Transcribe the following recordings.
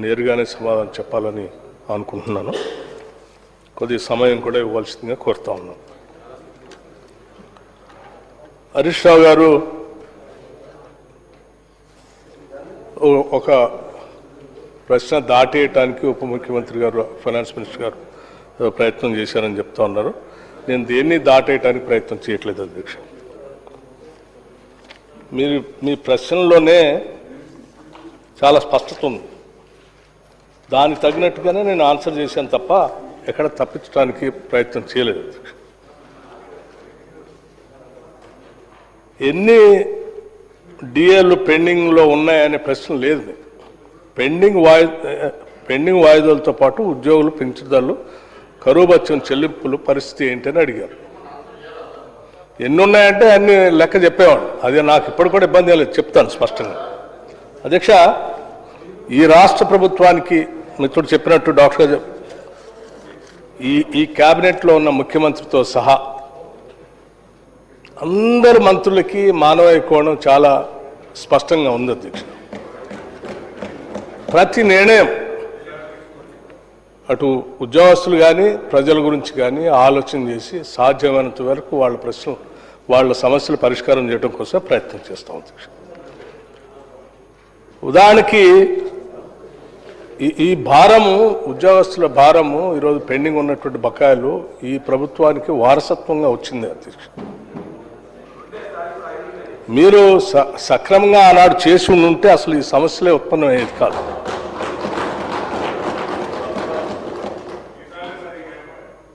నేరుగానే సమాధానం చెప్పాలని అనుకుంటున్నాను. కొద్ది సమయం కూడా ఇవ్వాల్సిందిగా కోరుతా ఉన్నాను. హరీష్ రావు గారు ఒక ప్రశ్న దాటేయటానికి ఉప ముఖ్యమంత్రి గారు, ఫైనాన్స్ మినిస్టర్ గారు ప్రయత్నం చేశారని చెప్తా ఉన్నారు. నేను దేన్ని దాటేయటానికి ప్రయత్నం చేయట్లేదు అధ్యక్ష. మీరు మీ ప్రశ్నలోనే చాలా స్పష్టత ఉంది. దానికి తగినట్టుగానే నేను ఆన్సర్ చేశాను తప్ప ఎక్కడ తప్పించడానికి ప్రయత్నం చేయలేదు అధ్యక్ష. ఎన్ని డిఏలు పెండింగ్లో ఉన్నాయనే ప్రశ్న లేదు. పెండింగ్ వాయిదాలతో పాటు ఉద్యోగులు, పెన్షన్దారులు కరువు భత్యం చెల్లింపులు పరిస్థితి ఏంటని అడిగారు. ఎన్ని ఉన్నాయంటే అన్ని లెక్క చెప్పేవాడు. అదే నాకు ఇప్పుడు కూడా ఇబ్బంది లేదు, చెప్తాను స్పష్టంగా. అధ్యక్ష, ఈ రాష్ట్ర ప్రభుత్వానికి మిత్రుడు చెప్పినట్టు డాక్టర్ ఈ క్యాబినెట్లో ఉన్న ముఖ్యమంత్రితో సహా అందరు మంత్రులకి మానవీయ కోణం చాలా స్పష్టంగా ఉంది అధ్యక్ష. ప్రతి నిర్ణయం అటు ఉద్యోగస్తులు కానీ ప్రజల గురించి కానీ ఆలోచన చేసి సాధ్యమైనంత వరకు వాళ్ళ ప్రశ్నలు, వాళ్ళ సమస్యలు పరిష్కారం చేయడం కోసం ప్రయత్నం చేస్తాం అధ్యక్ష. ఉదాహరణకి ఈ భారము, ఉద్యోగస్తుల భారము, ఈరోజు పెండింగ్ ఉన్నటువంటి బకాయిలు ఈ ప్రభుత్వానికి వారసత్వంగా వచ్చింది అధ్యక్ష. మీరు సక్రమంగా ఆనాడు చేసి ఉంటే అసలు ఈ సమస్యలే ఉత్పన్నమయ్యేది కాదు.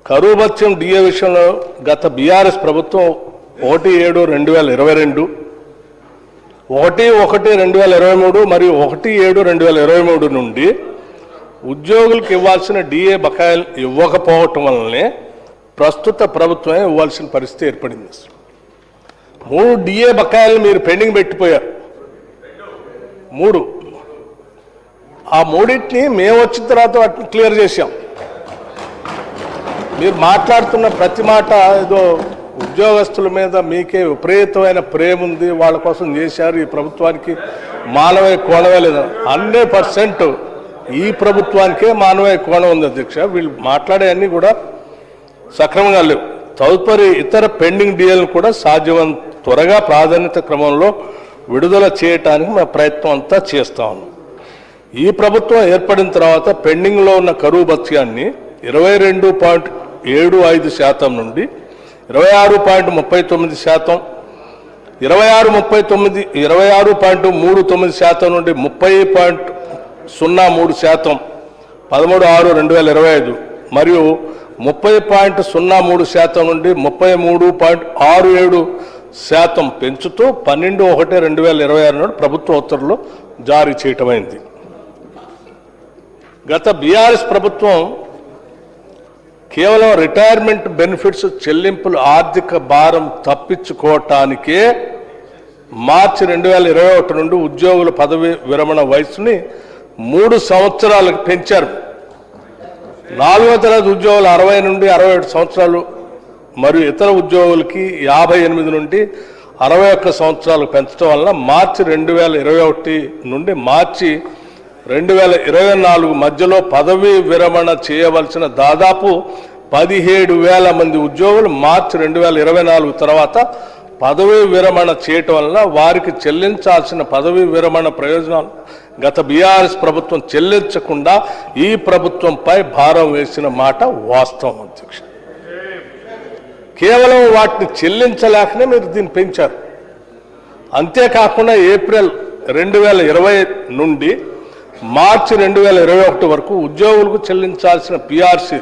కరువు భత్యం డిఏ విషయంలో గత బీఆర్ఎస్ ప్రభుత్వం 1/7/2022, 1/1/2023 మరియు 1/7/2023 నుండి ఉద్యోగులకు ఇవ్వాల్సిన డిఏ బకాయిలు ఇవ్వకపోవటం వల్లనే ప్రస్తుత ప్రభుత్వమే ఇవ్వాల్సిన పరిస్థితి ఏర్పడింది. 3 డిఏ బకాయిలు మీరు పెండింగ్ పెట్టిపోయారు. 3. ఆ 3టిని మేము వచ్చిన తర్వాత వాటిని క్లియర్ చేశాం. మీరు మాట్లాడుతున్న ప్రతి మాట ఏదో ఉద్యోగస్తుల మీద మీకే విపరీతమైన ప్రేమ ఉంది, వాళ్ళ కోసం చేశారు, ఈ ప్రభుత్వానికి మానవీయ కోణమే లేదు. 100% ఈ ప్రభుత్వానికే మానవీయ కోణం ఉంది అధ్యక్ష. వీళ్ళు మాట్లాడే అన్నీ కూడా సక్రమంగా లేవు. తదుపరి ఇతర పెండింగ్ డిఏలను కూడా సాధ్యమైనంత త్వరగా ప్రాధాన్యత క్రమంలో విడుదల చేయటానికి మా ప్రయత్నం అంతా చేస్తా ఉన్నాం. ఈ ప్రభుత్వం ఏర్పడిన తర్వాత పెండింగ్లో ఉన్న కరువు భత్యాన్ని 22.75% నుండి 26.39%, 26.39% నుండి 30.03% 13/6/2025 మరియు 30.03% నుండి 33.67% పెంచుతూ 12/1/2026 నాడు ప్రభుత్వ ఉత్తర్వులు జారీ చేయటమైంది. గత బీఆర్ఎస్ ప్రభుత్వం కేవలం రిటైర్మెంట్ బెనిఫిట్స్ చెల్లింపులు ఆర్థిక భారం తప్పించుకోవటానికే మార్చి 2021 నుండి ఉద్యోగుల పదవి విరమణ వయసుని 3 సంవత్సరాలకు పెంచారు. 4వ తరగతి ఉద్యోగులు 60 నుండి 67 సంవత్సరాలు మరియు ఇతర ఉద్యోగులకి 58 నుండి 61 సంవత్సరాలకు పెంచడం వల్ల మార్చి 2021 నుండి మార్చి 2024 మధ్యలో పదవీ విరమణ చేయవలసిన దాదాపు 17,000 మంది ఉద్యోగులు మార్చి 2024 తర్వాత పదవీ విరమణ చేయటం వల్ల వారికి చెల్లించాల్సిన పదవీ విరమణ ప్రయోజనాలు గత బీఆర్ఎస్ ప్రభుత్వం చెల్లించకుండా ఈ ప్రభుత్వంపై భారం వేసిన మాట వాస్తవం అధ్యక్ష. కేవలం వాటిని చెల్లించలేకనే మీరు దీన్ని పెంచారు. అంతేకాకుండా ఏప్రిల్ 2020 నుండి మార్చి 2021 వరకు ఉద్యోగులకు చెల్లించాల్సిన పిఆర్సి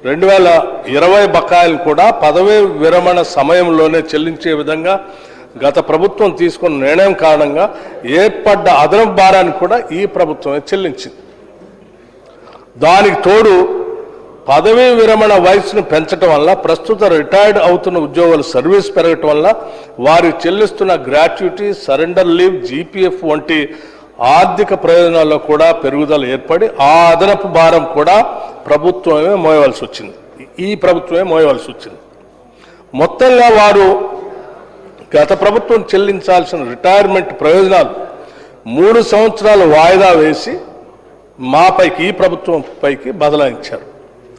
2020 బకాయిలు కూడా పదవీ విరమణ సమయంలోనే చెల్లించే విధంగా గత ప్రభుత్వం తీసుకున్న నిర్ణయం కారణంగా ఏర్పడ్డ అదనపు భారాన్ని కూడా ఈ ప్రభుత్వమే చెల్లించింది. దానికి తోడు పదవీ విరమణ వయసును పెంచడం వల్ల ప్రస్తుత రిటైర్డ్ అవుతున్న ఉద్యోగుల సర్వీస్ పెరగటం వల్ల వారు చెల్లిస్తున్న గ్రాట్యుటీ, సరెండర్ లీవ్, జీపీఎఫ్ వంటి ఆర్థిక ప్రయోజనాల్లో కూడా పెరుగుదల ఏర్పడి ఆ అదనపు భారం కూడా ప్రభుత్వమే మోయవలసి వచ్చింది. ఈ ప్రభుత్వమే మోయవలసి వచ్చింది. మొత్తంగా వారు గత ప్రభుత్వం చెల్లించాల్సిన రిటైర్మెంట్ ప్రయోజనాలు 3 సంవత్సరాలు వాయిదా వేసి మాపైకి, ఈ ప్రభుత్వం పైకి బదలాయించారు.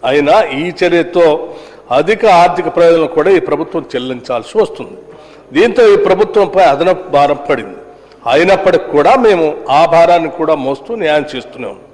అయినా ఈ చర్యతో అధిక ఆర్థిక ప్రయోజనం కూడా ఈ ప్రభుత్వం చెల్లించాల్సి వస్తుంది. దీంతో ఈ ప్రభుత్వంపై అదనపు భారం పడింది. అయినప్పటికి కూడా మేము ఆ భారాన్ని కూడా మోస్తూ న్యాయం చేస్తున్నాం.